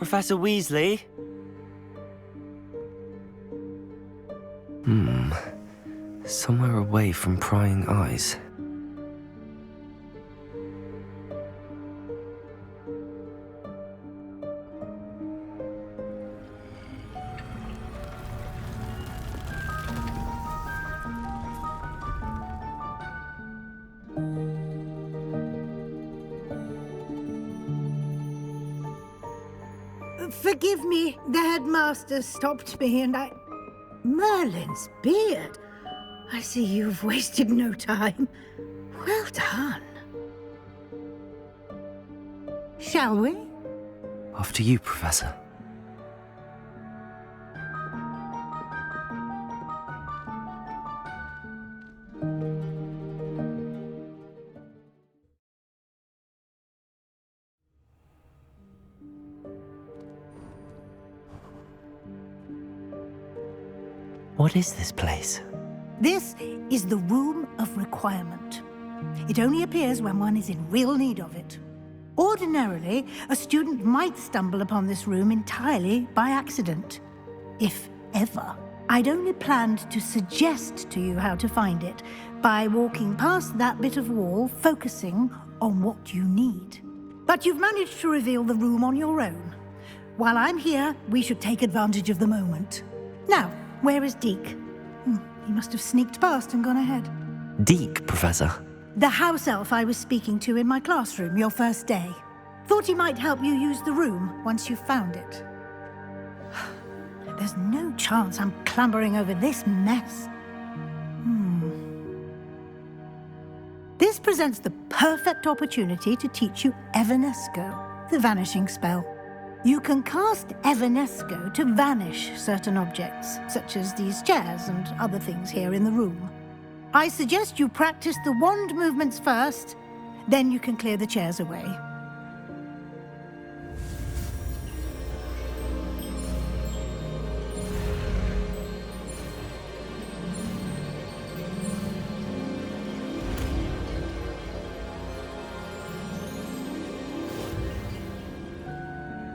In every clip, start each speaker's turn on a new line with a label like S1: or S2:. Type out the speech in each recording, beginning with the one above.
S1: Professor Weasley?
S2: Somewhere away from prying eyes.
S3: Forgive me, the headmaster stopped me and I... Merlin's beard! I see you've wasted no time. Well done. Shall we?
S2: After you, Professor. What is this place?
S3: This is the Room of Requirement. It only appears when one is in real need of it. Ordinarily, a student might stumble upon this room entirely by accident, if ever. I'd only planned to suggest to you how to find it by walking past that bit of wall, focusing on what you need. But you've managed to reveal the room on your own. While I'm here, we should take advantage of the moment. Now, where is Deke? He must have sneaked past and gone ahead.
S2: Deke, Professor.
S3: The house elf I was speaking to in my classroom your first day. Thought he might help you use the room once you've found it. There's no chance I'm clambering over this mess. This presents the perfect opportunity to teach you Evanesco, the vanishing spell. You can cast Evanesco to vanish certain objects, such as these chairs and other things here in the room. I suggest you practice the wand movements first, then you can clear the chairs away.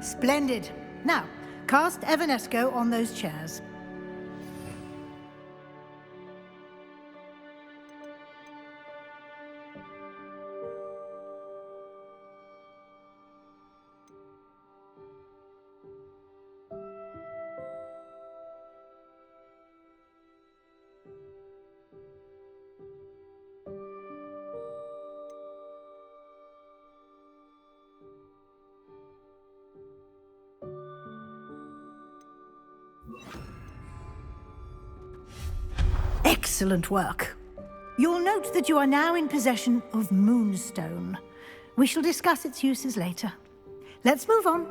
S3: Splendid. Now, cast Evanesco on those chairs. Excellent work. You'll note that you are now in possession of Moonstone. We shall discuss its uses later. Let's move on.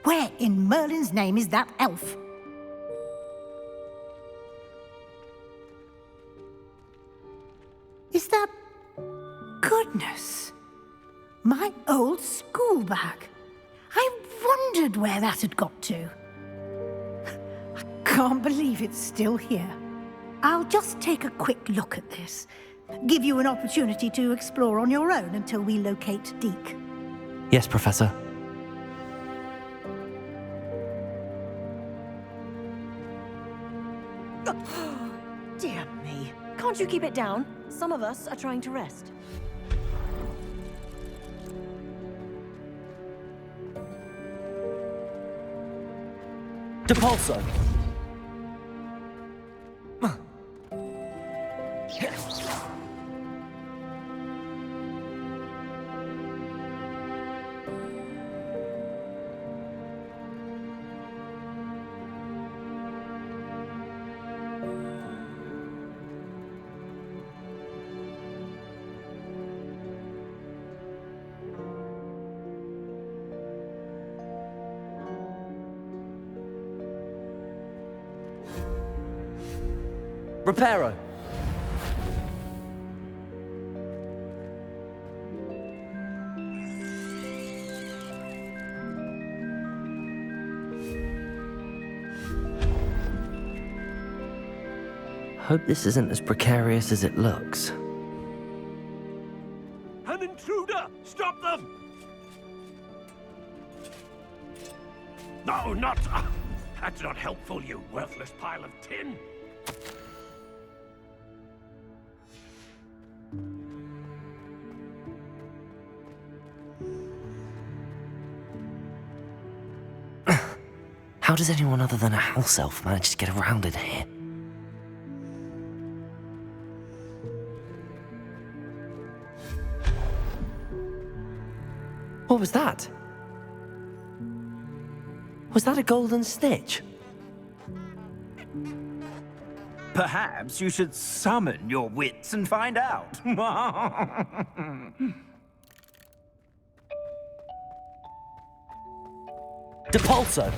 S3: Where in Merlin's name is that elf? Is that... Goodness! My old school bag. I wondered where that had got to. Can't believe it's still here. I'll just take a quick look at this. Give you an opportunity to explore on your own until we locate Deke.
S2: Yes, Professor.
S4: Dear me. Can't you keep it down? Some of us are trying to rest.
S1: Depulso! Reparo!
S2: Hope this isn't as precarious as it looks.
S5: An intruder! Stop them! No, not... that's not helpful, you worthless pile of tin!
S2: How does anyone other than a house elf manage to get around in here? What was that? Was that a golden snitch?
S1: Perhaps you should summon your wits and find out. Depulso!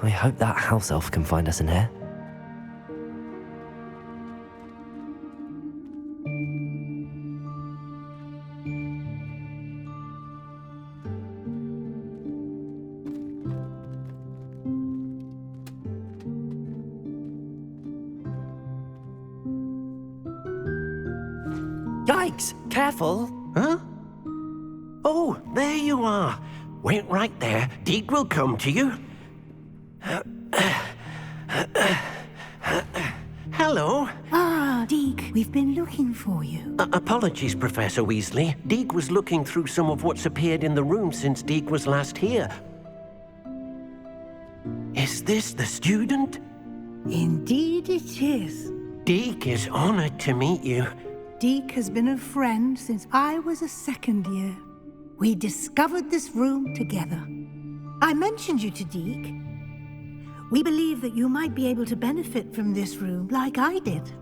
S2: I hope that house elf can find us in here.
S1: Yikes! Careful!
S5: Huh? Oh, there you are. Wait right there. Deke will come to you. Hello.
S3: Ah, Deke, we've been looking for you.
S5: Apologies, Professor Weasley. Deke was looking through some of what's appeared in the room since Deke was last here. Is this the student?
S3: Indeed it is.
S5: Deke is honored to meet you.
S3: Deke has been a friend since I was a second year. We discovered this room together. I mentioned you to Deke. We believe that you might be able to benefit from this room like I did.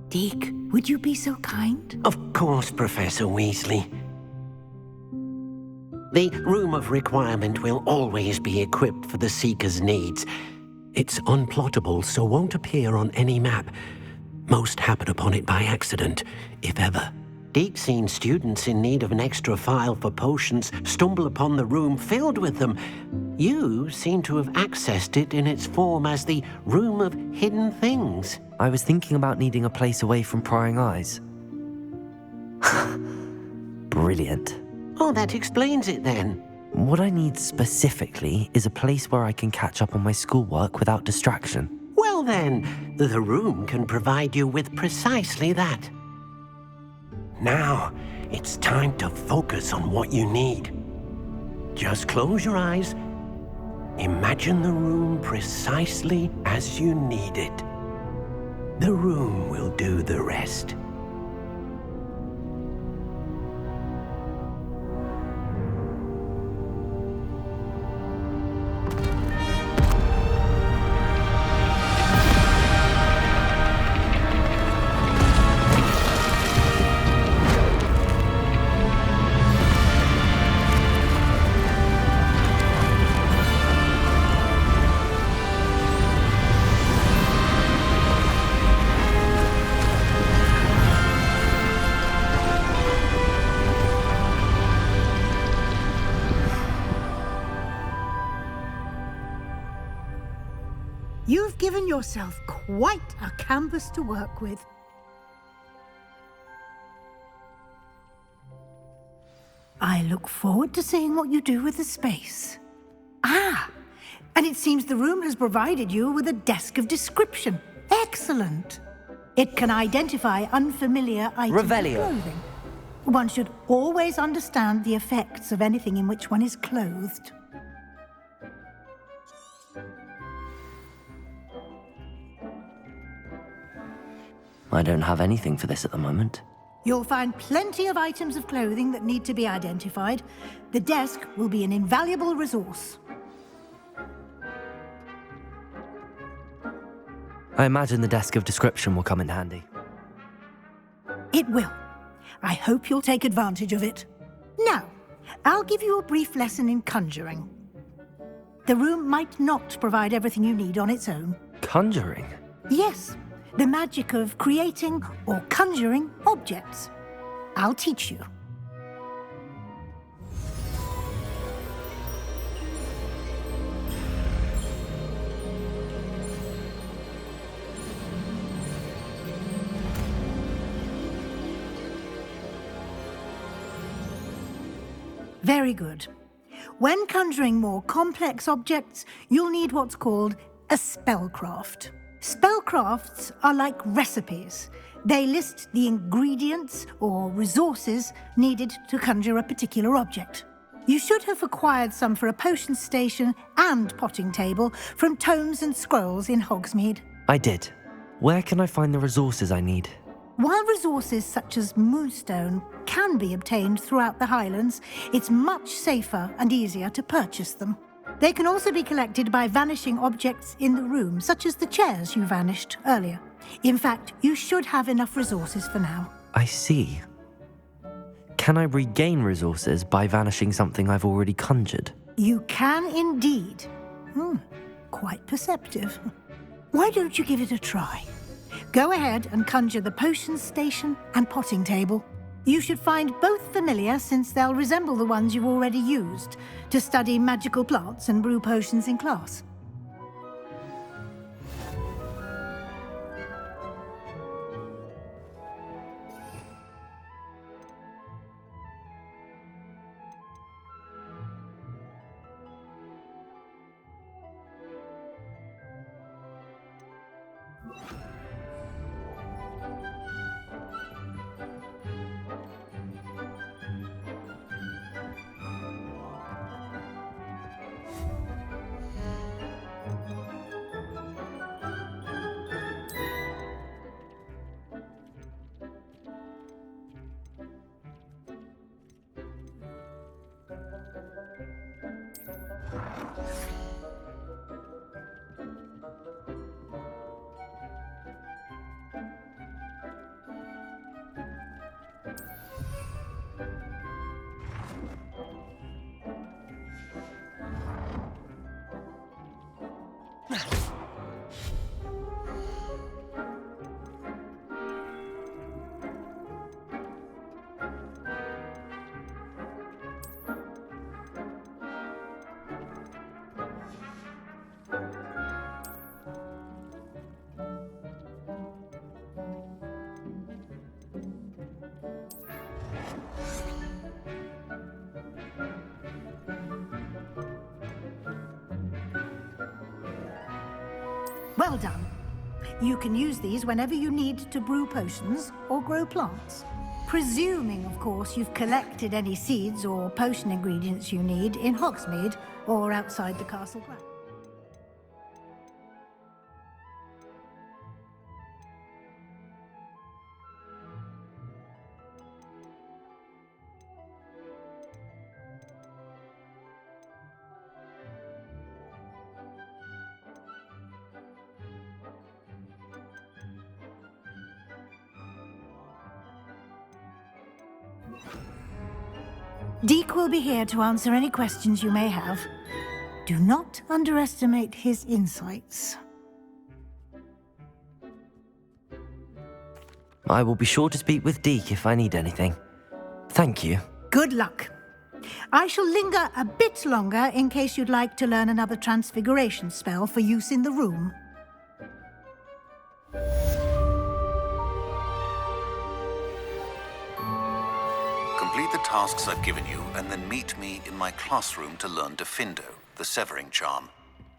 S3: Deke, would you be so kind?
S5: Of course, Professor Weasley. The Room of Requirement will always be equipped for the Seeker's needs. It's unplottable, so won't appear on any map. Most happen upon it by accident, if ever. Deke's seen students in need of an extra file for potions stumble upon the room filled with them. You seem to have accessed it in its form as the Room of Hidden Things.
S2: I was thinking about needing a place away from prying eyes. Brilliant.
S5: Oh, that explains it then.
S2: What I need specifically is a place where I can catch up on my schoolwork without distraction.
S5: Well then, the room can provide you with precisely that. Now, it's time to focus on what you need. Just close your eyes. Imagine the room precisely as you need it. The room will do the rest.
S3: You've given yourself quite a canvas to work with. I look forward to seeing what you do with the space. Ah, and it seems the room has provided you with a desk of description. Excellent. It can identify unfamiliar items
S1: Revelio.
S3: of clothing. One should always understand the effects of anything in which one is clothed.
S2: I don't have anything for this at the moment.
S3: You'll find plenty of items of clothing that need to be identified. The desk will be an invaluable resource.
S2: I imagine the desk of description will come in handy.
S3: It will. I hope you'll take advantage of it. Now, I'll give you a brief lesson in conjuring. The room might not provide everything you need on its own.
S2: Conjuring?
S3: Yes, the magic of creating or conjuring objects. I'll teach you. Very good. When conjuring more complex objects, you'll need what's called a spellcraft. Spellcrafts are like recipes. They list the ingredients or resources needed to conjure a particular object. You should have acquired some for a potion station and potting table from tomes and scrolls in Hogsmeade.
S2: I did. Where can I find the resources I need?
S3: While resources such as moonstone can be obtained throughout the Highlands, it's much safer and easier to purchase them. They can also be collected by vanishing objects in the room, such as the chairs you vanished earlier. In fact, you should have enough resources for now.
S2: I see. Can I regain resources by vanishing something I've already conjured?
S3: You can indeed. Quite perceptive. Why don't you give it a try? Go ahead and conjure the potion station and potting table. You should find both familiar, since they'll resemble the ones you've already used to study magical plants and brew potions in class. Well done. You can use these whenever you need to brew potions or grow plants. Presuming, of course, you've collected any seeds or potion ingredients you need in Hogsmeade or outside the castle grounds. Deke will be here to answer any questions you may have. Do not underestimate his insights.
S2: I will be sure to speak with Deke if I need anything. Thank you.
S3: Good luck. I shall linger a bit longer in case you'd like to learn another transfiguration spell for use in the room.
S6: Complete the tasks I've given you, and then meet me in my classroom to learn Defindo, the severing charm.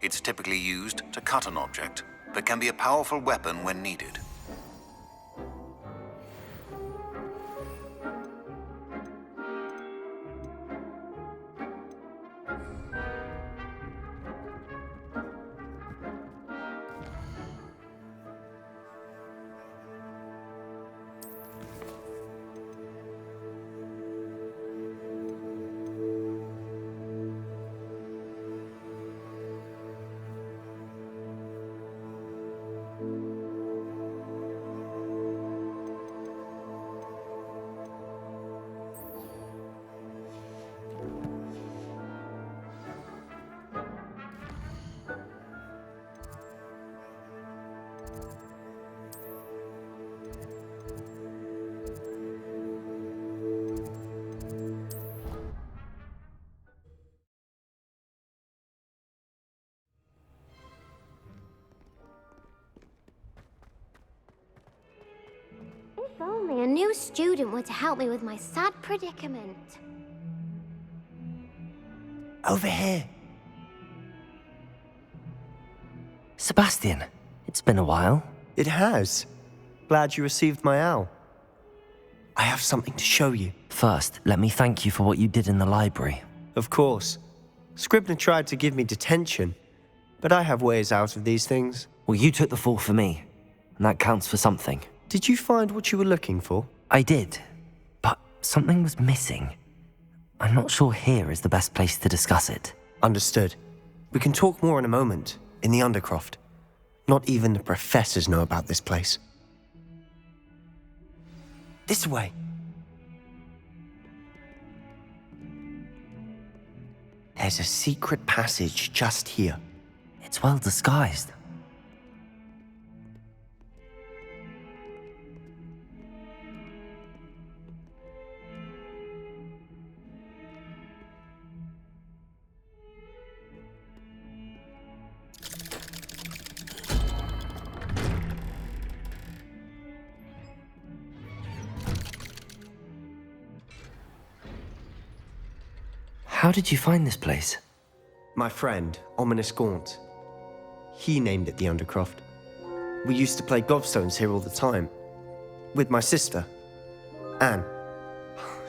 S6: It's typically used to cut an object, but can be a powerful weapon when needed.
S7: new student were to help me with my sad predicament.
S8: Over here.
S2: Sebastian, it's been a while.
S8: It has. Glad you received my owl. I have something to show you.
S2: First, let me thank you for what you did in the library.
S8: Of course. Scribner tried to give me detention, but I have ways out of these things.
S2: Well, you took the fall for me, and that counts for something.
S8: Did you find what you were looking for?
S2: I did, but something was missing. I'm not sure here is the best place to discuss it.
S8: Understood. We can talk more in a moment, in the Undercroft. Not even the professors know about this place. This way. There's a secret passage just here.
S2: It's well disguised. How did you find this place?
S8: My friend, Ominous Gaunt. He named it the Undercroft. We used to play gobstones here all the time. With my sister, Anne.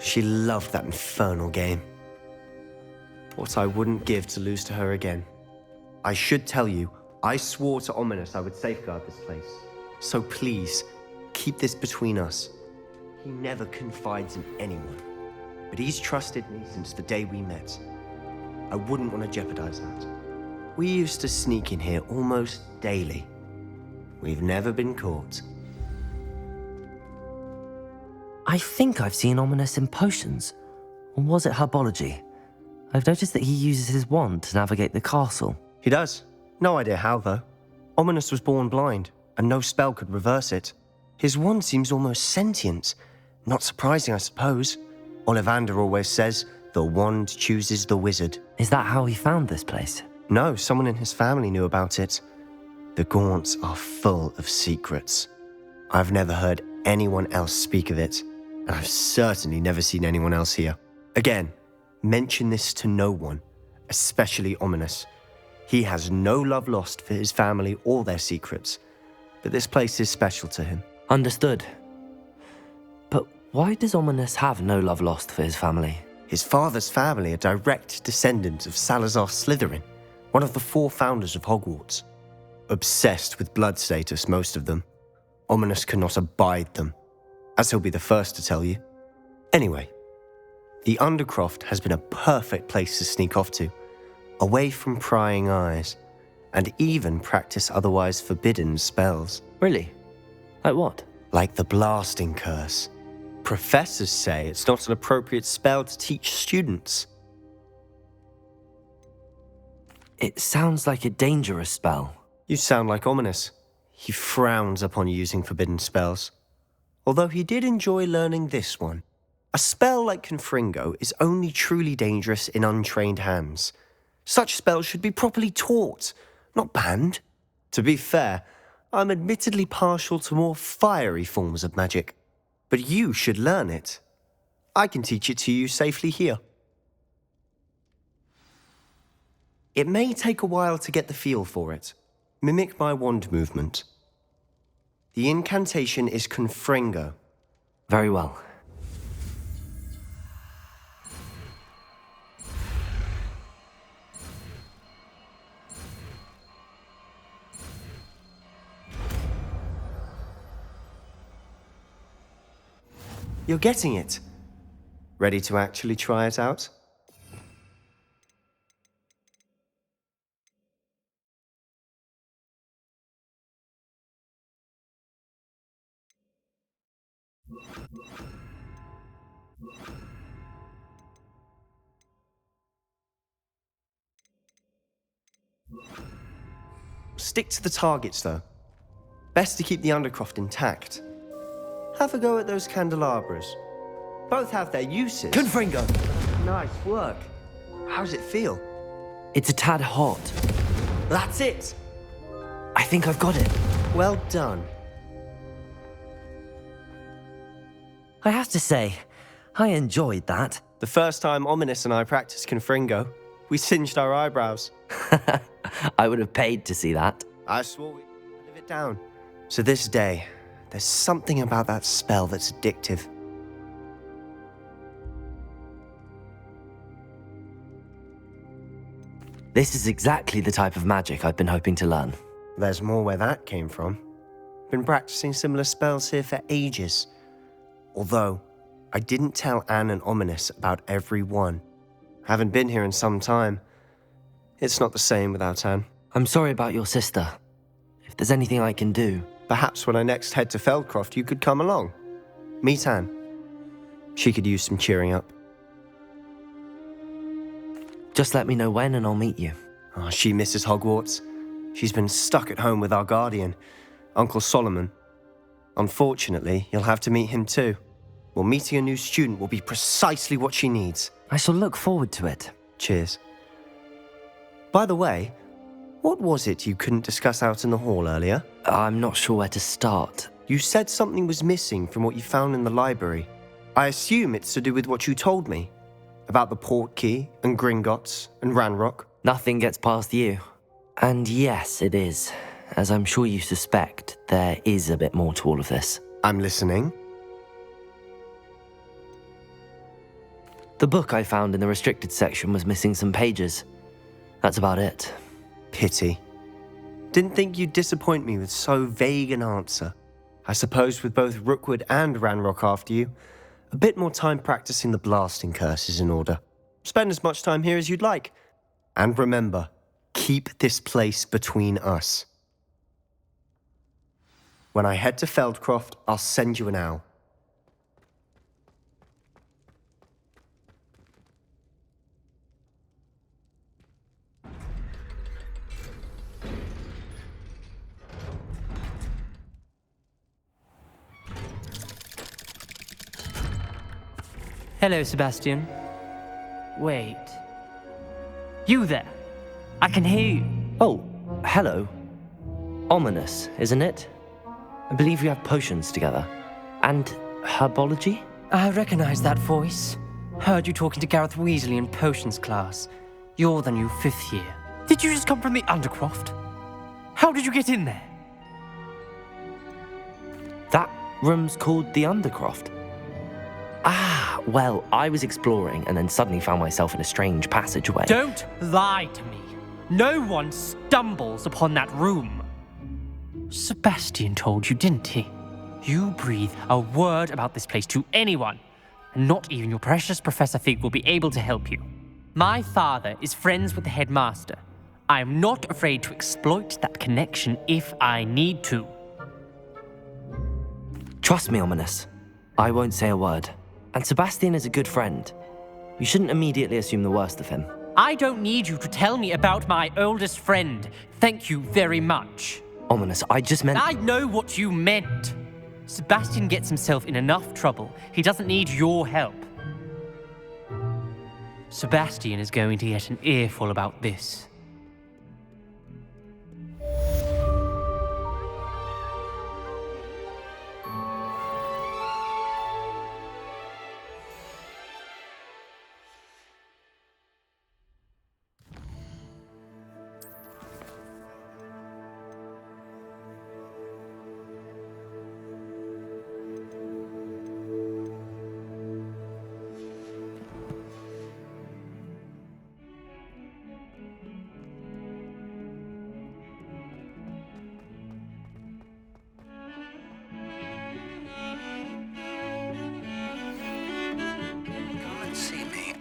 S8: She loved that infernal game. What I wouldn't give to lose to her again. I should tell you, I swore to Ominous I would safeguard this place. So please, keep this between us. He never confides in anyone. But he's trusted me since the day we met. I wouldn't want to jeopardize that. We used to sneak in here almost daily. We've never been caught.
S2: I think I've seen Ominous in potions. Or was it herbology? I've noticed that he uses his wand to navigate the castle.
S8: He does. No idea how, though. Ominous was born blind, and no spell could reverse it. His wand seems almost sentient. Not surprising, I suppose. Ollivander always says, the wand chooses the wizard.
S2: Is that how he found this place?
S8: No, someone in his family knew about it. The Gaunts are full of secrets. I've never heard anyone else speak of it, and I've certainly never seen anyone else here. Again, mention this to no one, especially Ominous. He has no love lost for his family or their secrets, but this place is special to him.
S2: Understood. But why does Ominous have no love lost for his family?
S8: His father's family are direct descendants of Salazar Slytherin, one of the 4 founders of Hogwarts. Obsessed with blood status, most of them. Ominous cannot abide them, as he'll be the first to tell you. Anyway, the Undercroft has been a perfect place to sneak off to, away from prying eyes, and even practice otherwise forbidden spells.
S2: Really? Like what?
S8: Like the blasting curse. Professors say it's not an appropriate spell to teach students.
S2: It sounds like a dangerous spell.
S8: You sound like Ominous. He frowns upon using forbidden spells. Although he did enjoy learning this one. A spell like Confringo is only truly dangerous in untrained hands. Such spells should be properly taught, not banned. To be fair, I'm admittedly partial to more fiery forms of magic. But you should learn it. I can teach it to you safely here. It may take a while to get the feel for it. Mimic my wand movement. The incantation is Confringo.
S2: Very well.
S8: You're getting it. Ready to actually try it out? Stick to the targets, though. Best to keep the Undercroft intact. Have a go at those candelabras. Both have their uses.
S2: Confringo!
S8: Nice work. How's it feel?
S2: It's a tad hot.
S8: That's it!
S2: I think I've got it.
S8: Well done.
S2: I have to say, I enjoyed that.
S8: The first time Ominous and I practiced Confringo, we singed our eyebrows.
S2: I would have paid to see that.
S8: I swore we'd live it down. So this day, there's something about that spell that's addictive.
S2: This is exactly the type of magic I've been hoping to learn.
S8: There's more where that came from. Been practicing similar spells here for ages. Although, I didn't tell Anne and Ominous about every one. Haven't been here in some time. It's not the same without Anne.
S2: I'm sorry about your sister. If there's anything I can do...
S8: Perhaps when I next head to Feldcroft, you could come along. Meet Anne. She could use some cheering up.
S2: Just let me know when and I'll meet you.
S8: Oh, she misses Hogwarts. She's been stuck at home with our guardian, Uncle Solomon. Unfortunately, you'll have to meet him too. Well, meeting a new student will be precisely what she needs.
S2: I shall look forward to it.
S8: Cheers. By the way, what was it you couldn't discuss out in the hall earlier?
S2: I'm not sure where to start.
S8: You said something was missing from what you found in the library. I assume it's to do with what you told me. About the Portkey, and Gringotts, and Ranrock.
S2: Nothing gets past you. And yes, it is. As I'm sure you suspect, there is a bit more to all of this.
S8: I'm listening.
S2: The book I found in the restricted section was missing some pages. That's about it.
S8: Pity. Didn't think you'd disappoint me with so vague an answer. I suppose with both Rookwood and Ranrock after you, a bit more time practicing the blasting curse is in order. Spend as much time here as you'd like. And remember, keep this place between us. When I head to Feldcroft, I'll send you an owl.
S9: Hello, Sebastian. Wait. You there? I can hear you.
S2: Oh, hello. Ominous, isn't it? I believe we have potions together. And herbology?
S9: I recognize that voice. Heard you talking to Gareth Weasley in potions class. You're the new 5th year. Did you just come from the Undercroft? How did you get in there?
S2: That room's called the Undercroft. Ah, well, I was exploring and then suddenly found myself in a strange passageway.
S9: Don't lie to me. No one stumbles upon that room. Sebastian told you, didn't he? You breathe a word about this place to anyone, and not even your precious Professor Fig will be able to help you. My father is friends with the headmaster. I am not afraid to exploit that connection if I need to.
S2: Trust me, Ominous. I won't say a word. And Sebastian is a good friend. You shouldn't immediately assume the worst of him.
S9: I don't need you to tell me about my oldest friend. Thank you very much.
S2: Ominous, I just meant...
S9: I know what you meant. Sebastian gets himself in enough trouble. He doesn't need your help. Sebastian is going to get an earful about this.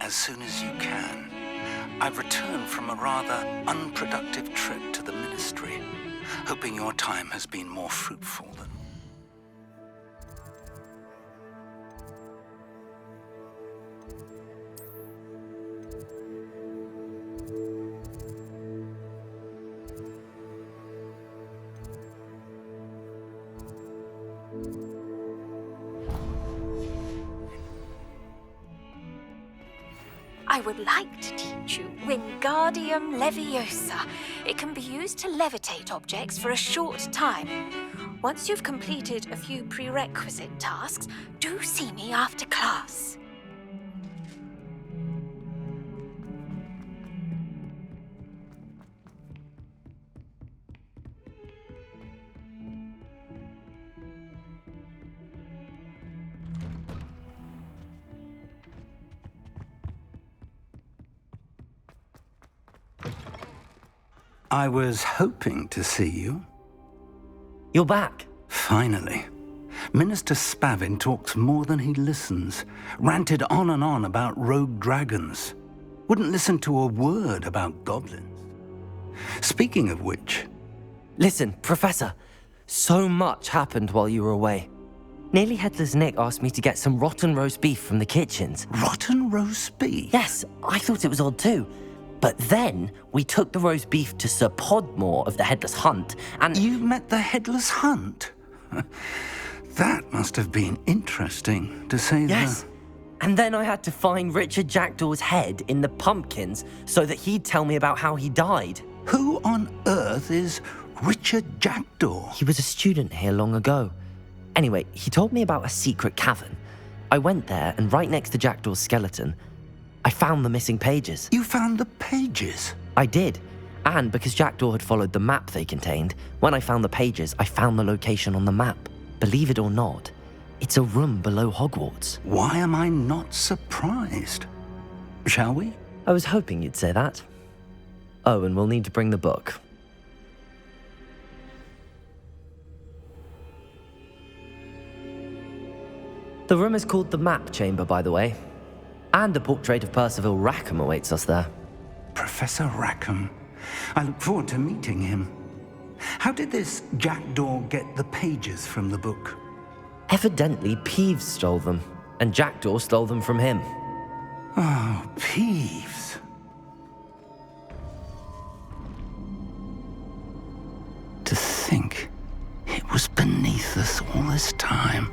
S6: As soon as you can. I've returned from a rather unproductive trip to the Ministry, hoping your time has been more fruitful than...
S10: I would like to teach you Wingardium Leviosa. It can be used to levitate objects for a short time. Once you've completed a few prerequisite tasks, do see me after class.
S11: I was hoping to see you.
S2: You're back.
S11: Finally. Minister Spavin talks more than he listens. Ranted on and on about rogue dragons. Wouldn't listen to a word about goblins. Speaking of which...
S2: Listen, Professor, so much happened while you were away. Nearly Headless Nick asked me to get some rotten roast beef from the kitchens.
S11: Rotten roast beef?
S2: Yes, I thought it was odd too. But then we took the roast beef to Sir Podmore of the Headless Hunt, and...
S11: You met the Headless Hunt? That must have been interesting, to say the...
S2: Yes. And then I had to find Richard Jackdaw's head in the pumpkins so that he'd tell me about how he died.
S11: Who on earth is Richard Jackdaw?
S2: He was a student here long ago. Anyway, he told me about a secret cavern. I went there, and right next to Jackdaw's skeleton, I found the missing pages.
S11: You found the pages?
S2: I did. And because Jackdaw had followed the map they contained, when I found the pages, I found the location on the map. Believe it or not, it's a room below Hogwarts.
S11: Why am I not surprised? Shall we?
S2: I was hoping you'd say that. Oh, and we'll need to bring the book. The room is called the Map Chamber, by the way. And a portrait of Percival Rackham awaits us there.
S11: Professor Rackham. I look forward to meeting him. How did this Jackdaw get the pages from the book?
S2: Evidently, Peeves stole them, and Jackdaw stole them from him.
S11: Oh, Peeves. To think it was beneath us all this time.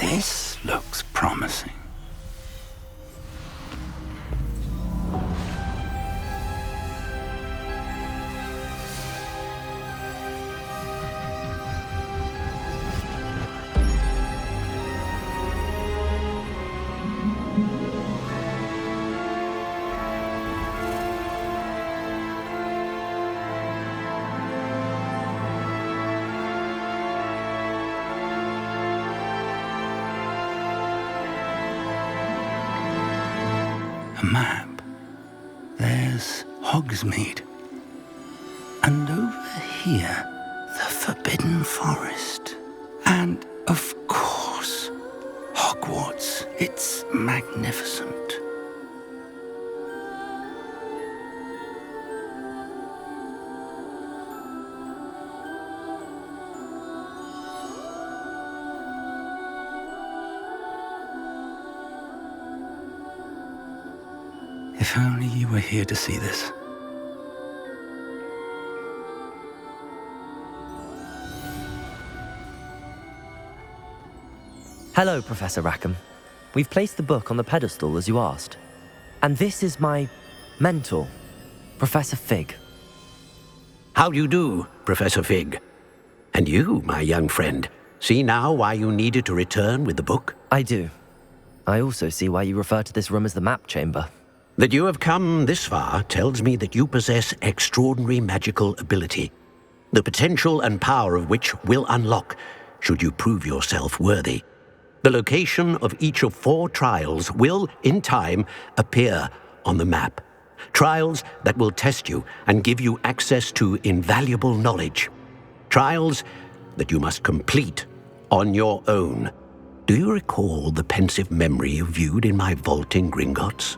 S11: This looks promising. A map. There's Hogsmeade. And over here, the Forbidden Forest. And, of course, Hogwarts. It's magnificent. If only you were here to see this.
S2: Hello, Professor Rackham. We've placed the book on the pedestal as you asked. And this is my mentor, Professor Fig.
S5: How do you do, Professor Fig? And you, my young friend, see now why you needed to return with the book?
S2: I do. I also see why you refer to this room as the Map Chamber.
S5: That you have come this far tells me that you possess extraordinary magical ability, the potential and power of which will unlock should you prove yourself worthy. The location of each of 4 trials will, in time, appear on the map. Trials that will test you and give you access to invaluable knowledge. Trials that you must complete on your own. Do you recall the pensive memory you viewed in my vault in Gringotts?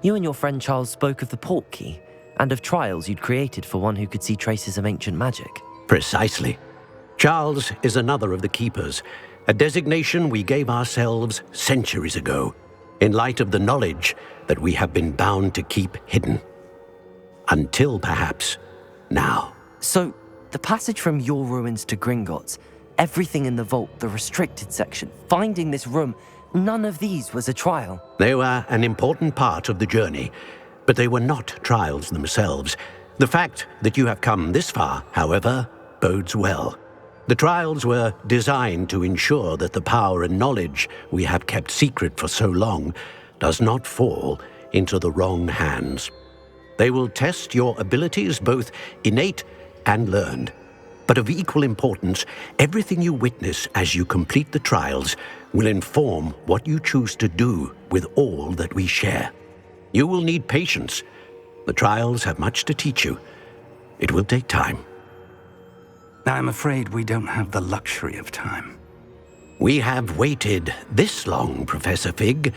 S2: You and your friend Charles spoke of the Portkey and of trials you'd created for one who could see traces of ancient magic.
S5: Precisely. Charles is another of the Keepers, a designation we gave ourselves centuries ago, in light of the knowledge that we have been bound to keep hidden. Until perhaps now.
S2: So, the passage from your ruins to Gringotts, everything in the vault, the restricted section, finding this room, none of these was a trial.
S5: They were an important part of the journey, but they were not trials themselves. The fact that you have come this far, however, bodes well. The trials were designed to ensure that the power and knowledge we have kept secret for so long does not fall into the wrong hands. They will test your abilities, both innate and learned. But of equal importance, everything you witness as you complete the trials will inform what you choose to do with all that we share. You will need patience. The trials have much to teach you. It will take time.
S11: I'm afraid we don't have the luxury of time.
S5: We have waited this long, Professor Fig.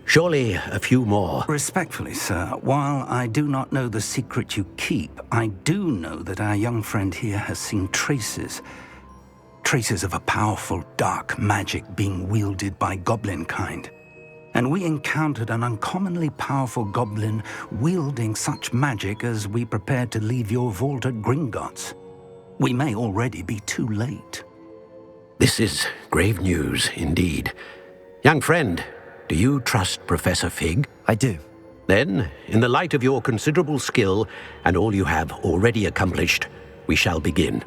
S5: Surely a few more.
S11: Respectfully, sir, while I do not know the secret you keep, I do know that our young friend here has seen traces of a powerful dark magic being wielded by goblin kind. And we encountered an uncommonly powerful goblin wielding such magic as we prepared to leave your vault at Gringotts. We may already be too late.
S5: This is grave news indeed. Young friend, do you trust Professor Fig?
S2: I do.
S5: Then, in the light of your considerable skill and all you have already accomplished, we shall begin.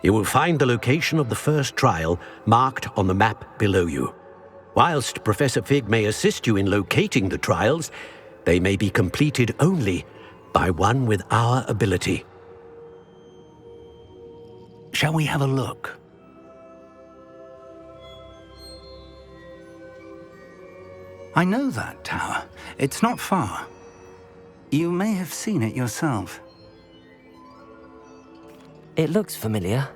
S5: You will find the location of the first trial marked on the map below you. Whilst Professor Fig may assist you in locating the trials, they may be completed only by one with our ability.
S11: Shall we have a look? I know that tower. It's not far. You may have seen it yourself.
S2: It looks familiar.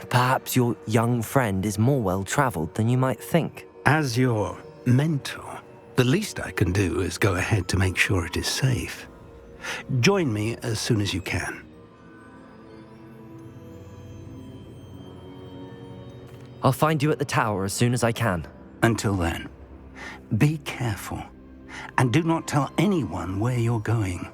S2: Perhaps your young friend is more well-traveled than you might think.
S11: As your mentor, the least I can do is go ahead to make sure it is safe. Join me as soon as you can.
S2: I'll find you at the tower as soon as I can.
S11: Until then, be careful, and do not tell anyone where you're going.